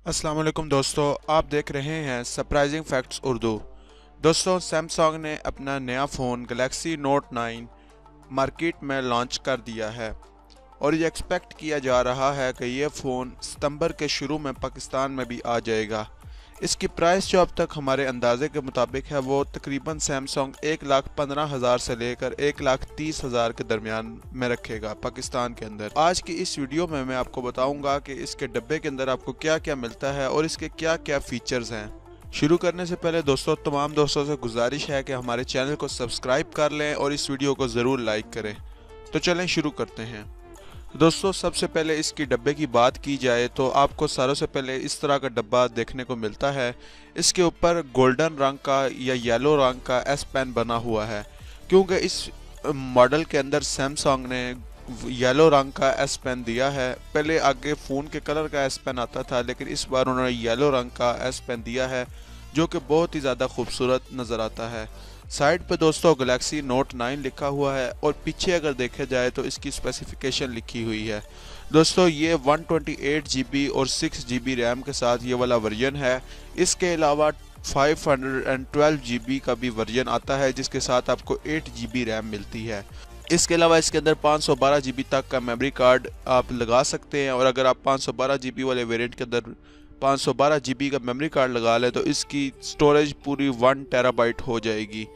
अस्सलाम वालेकुम दोस्तों, आप देख रहे हैं सरप्राइजिंग फैक्ट्स उर्दू। दोस्तों, सैमसंग ने अपना नया फ़ोन गैलेक्सी नोट 9 मार्केट में लॉन्च कर दिया है और ये एक्सपेक्ट किया जा रहा है कि ये फ़ोन सितंबर के शुरू में पाकिस्तान में भी आ जाएगा। इसकी प्राइस जो अब तक हमारे अंदाजे के मुताबिक है वो तकरीबन सैमसंग 1,15,000 से लेकर 1,30,000 के दरमियान में रखेगा पाकिस्तान के अंदर। आज की इस वीडियो में मैं आपको बताऊंगा कि इसके डब्बे के अंदर आपको क्या क्या मिलता है और इसके क्या क्या फीचर्स हैं। शुरू करने से पहले दोस्तों, तमाम दोस्तों से गुजारिश है कि हमारे चैनल को सब्सक्राइब कर लें और इस वीडियो को ज़रूर लाइक करें। तो चलें शुरू करते हैं। दोस्तों, सबसे पहले इसकी डब्बे की बात की जाए तो आपको सारों से पहले इस तरह का डब्बा देखने को मिलता है। इसके ऊपर गोल्डन रंग का या येलो रंग का एस पेन बना हुआ है, क्योंकि इस मॉडल के अंदर सैमसंग ने येलो रंग का एस पेन दिया है। पहले आगे फ़ोन के कलर का एस पेन आता था, लेकिन इस बार उन्होंने येलो रंग का एस पेन दिया है जो कि बहुत ही ज़्यादा खूबसूरत नज़र आता है। साइड पे दोस्तों गैलेक्सी नोट 9 लिखा हुआ है और पीछे अगर देखा जाए तो इसकी स्पेसिफिकेशन लिखी हुई है। दोस्तों, ये 128 GB और 6 GB रैम के साथ ये वाला वर्जन है। इसके अलावा 512 GB का भी वर्जन आता है जिसके साथ आपको 8 GB रैम मिलती है। इसके अलावा इसके अंदर 512 GB तक का मेमोरी कार्ड आप लगा सकते हैं और अगर आप 512 GB वाले वेरिएंट के अंदर 512 GB का मेमोरी कार्ड लगा लें तो इसकी स्टोरेज पूरी 1 टेराबाइट हो जाएगी।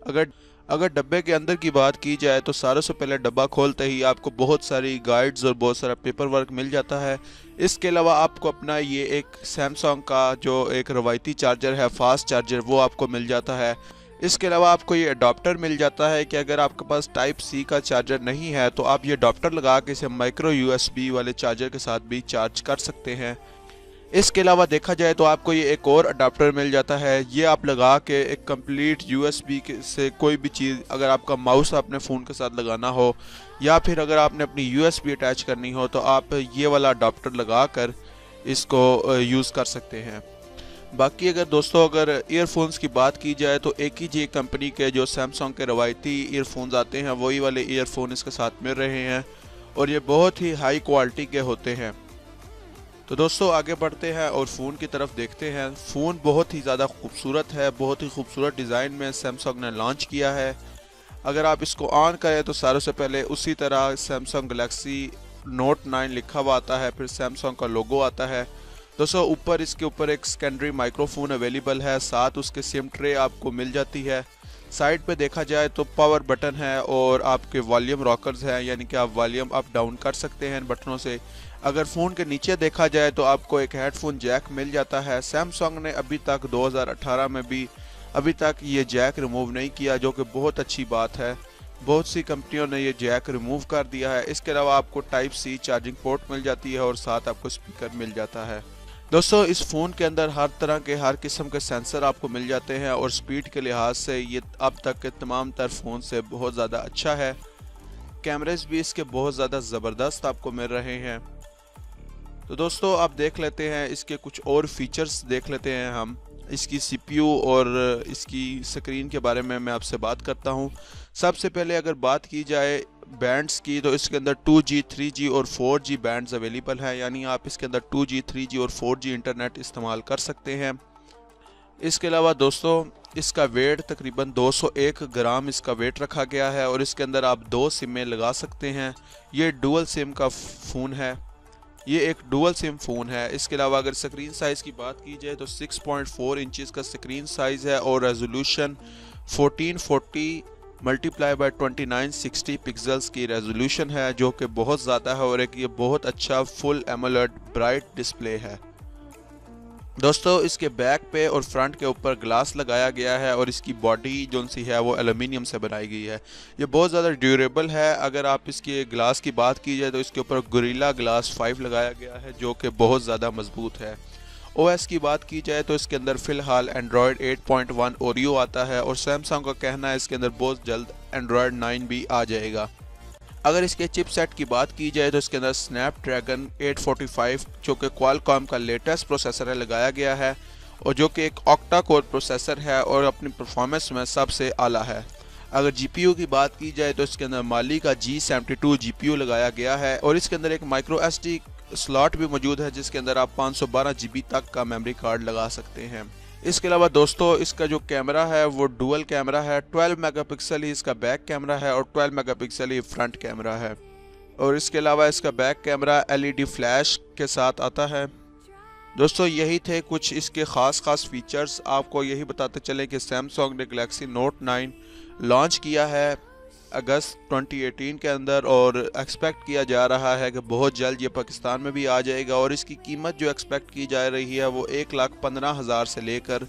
अगर अगर डब्बे के अंदर की बात की जाए तो सारों से पहले डब्बा खोलते ही आपको बहुत सारी गाइड्स और बहुत सारा पेपर वर्क मिल जाता है। इसके अलावा आपको अपना ये एक सैमसंग का जो एक रवायती चार्जर है, फास्ट चार्जर, वो आपको मिल जाता है। इसके अलावा आपको ये अडॉप्टर मिल जाता है कि अगर आपके पास टाइप सी का चार्जर नहीं है तो आप ये अडॉप्टर लगा के इसे माइक्रो USB वाले चार्जर के साथ भी चार्ज कर सकते हैं। इसके अलावा देखा जाए तो आपको ये एक और अडाप्टर मिल जाता है। ये आप लगा के एक कंप्लीट USB से कोई भी चीज़, अगर आपका माउस अपने फ़ोन के साथ लगाना हो या फिर अगर आपने अपनी USB अटैच करनी हो तो आप ये वाला अडाप्टर लगा कर इसको यूज़ कर सकते हैं। बाकी अगर दोस्तों अगर ईयरफोन्स की बात की जाए तो एक ही जी कंपनी के जो सैमसंग के रवायती ईयरफोन्स आते हैं वही वाले ईयरफोन इसके साथ मिल रहे हैं और ये बहुत ही हाई क्वालिटी के होते हैं। तो दोस्तों आगे बढ़ते हैं और फ़ोन की तरफ देखते हैं। फ़ोन बहुत ही ज़्यादा खूबसूरत है, बहुत ही खूबसूरत डिज़ाइन में सैमसंग ने लॉन्च किया है। अगर आप इसको ऑन करें तो सारों से पहले उसी तरह सैमसंग गैलेक्सी नोट 9 लिखा हुआ आता है, फिर सैमसंग का लोगो आता है। दोस्तों ऊपर इसके ऊपर एक सेकेंडरी माइक्रोफोन अवेलेबल है, साथ उसके सिम ट्रे आपको मिल जाती है। साइड पे देखा जाए तो पावर बटन है और आपके वॉल्यूम रॉकर्स हैं, यानी कि आप वॉल्यूम अप डाउन कर सकते हैं इन बटनों से। अगर फ़ोन के नीचे देखा जाए तो आपको एक हेडफोन जैक मिल जाता है। सैमसंग ने अभी तक 2018 में भी अभी तक ये जैक रिमूव नहीं किया, जो कि बहुत अच्छी बात है। बहुत सी कंपनियों ने ये जैक रिमूव कर दिया है। इसके अलावा आपको टाइप सी चार्जिंग पोर्ट मिल जाती है और साथ आपको स्पीकर मिल जाता है। दोस्तों, इस फ़ोन के अंदर हर तरह के हर किस्म के सेंसर आपको मिल जाते हैं और स्पीड के लिहाज से ये अब तक के तमाम तर फ़ोन से बहुत ज़्यादा अच्छा है। कैमरेज भी इसके बहुत ज़्यादा ज़बरदस्त आपको मिल रहे हैं। तो दोस्तों आप देख लेते हैं इसके कुछ और फीचर्स देख लेते हैं हम। इसकी CPU और इसकी स्क्रीन के बारे में मैं आपसे बात करता हूं। सबसे पहले अगर बात की जाए बैंड्स की तो इसके अंदर 2G, 3G और 4G बैंड्स अवेलेबल हैं, यानी आप इसके अंदर 2G, 3G और 4G इंटरनेट इस्तेमाल कर सकते हैं। इसके अलावा दोस्तों इसका वेट तकरीबन 201 ग्राम इसका वेट रखा गया है और इसके अंदर आप 2 सिमें लगा सकते हैं। ये डुअल सिम का फ़ोन है, ये एक डुअल सिम फ़ोन है। इसके अलावा अगर स्क्रीन साइज़ की बात की जाए तो 6.4 इंचज़ का स्क्रीन साइज़ है और रेजोल्यूशन 1440 मल्टीप्लाई बाय 2960 पिक्सल्स की रेजोल्यूशन है, जो कि बहुत ज़्यादा है और एक ये बहुत अच्छा फुल एमोलेड ब्राइट डिस्प्ले है। दोस्तों इसके बैक पे और फ्रंट के ऊपर ग्लास लगाया गया है और इसकी बॉडी जो सी है वो एल्यूमिनियम से बनाई गई है। ये बहुत ज़्यादा ड्यूरेबल है। अगर आप इसके ग्लास की बात की जाए तो इसके ऊपर गोरिल्ला ग्लास 5 लगाया गया है जो कि बहुत ज़्यादा मजबूत है। OS की बात की जाए तो इसके अंदर फ़िलहाल एंड्रॉयड 8.1 ओरियो आता है और सैमसंग का कहना है इसके अंदर बहुत जल्द एंड्रॉयड 9 भी आ जाएगा। अगर इसके चिपसेट की बात की जाए तो इसके अंदर स्नैपड्रैगन 845 जो कि क्वालकॉम का लेटेस्ट प्रोसेसर है लगाया गया है और जो कि एक ऑक्टा कोर प्रोसेसर है और अपनी परफॉर्मेंस में सबसे आला है। अगर GPU की बात की जाए तो इसके अंदर माली का G72 GPU लगाया गया है और इसके अंदर एक माइक्रो SD स्लॉट भी मौजूद है जिसके अंदर आप 512 GB तक का मेमोरी कार्ड लगा सकते हैं। इसके अलावा दोस्तों इसका जो कैमरा है वो डुअल कैमरा है। 12 मेगापिक्सल ही इसका बैक कैमरा है और 12 मेगापिक्सल ही फ्रंट कैमरा है। और इसके अलावा इसका बैक कैमरा LED फ्लैश के साथ आता है। दोस्तों यही थे कुछ इसके ख़ास फीचर्स। आपको यही बताते चले कि सैमसंग ने गलेक्सी नोट 9 लॉन्च किया है अगस्त 2018 के अंदर और एक्सपेक्ट किया जा रहा है कि बहुत जल्द ये पाकिस्तान में भी आ जाएगा। और इसकी कीमत जो एक्सपेक्ट की जा रही है वो 1,15,000 से लेकर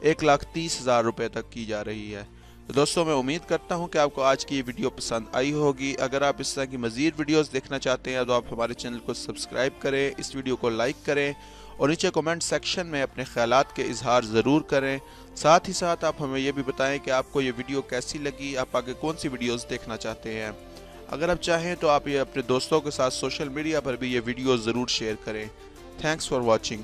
1,30,000 रुपये तक की जा रही है। तो दोस्तों मैं उम्मीद करता हूं कि आपको आज की ये वीडियो पसंद आई होगी। अगर आप इस तरह की मज़ीद वीडियोस देखना चाहते हैं तो आप हमारे चैनल को सब्सक्राइब करें, इस वीडियो को लाइक करें और नीचे कमेंट सेक्शन में अपने ख्यालात के इजहार ज़रूर करें। साथ ही साथ आप हमें यह भी बताएं कि आपको ये वीडियो कैसी लगी, आप आगे कौन सी वीडियोस देखना चाहते हैं। अगर आप चाहें तो आप ये अपने दोस्तों के साथ सोशल मीडिया पर भी ये वीडियो ज़रूर शेयर करें। Thanks for watching.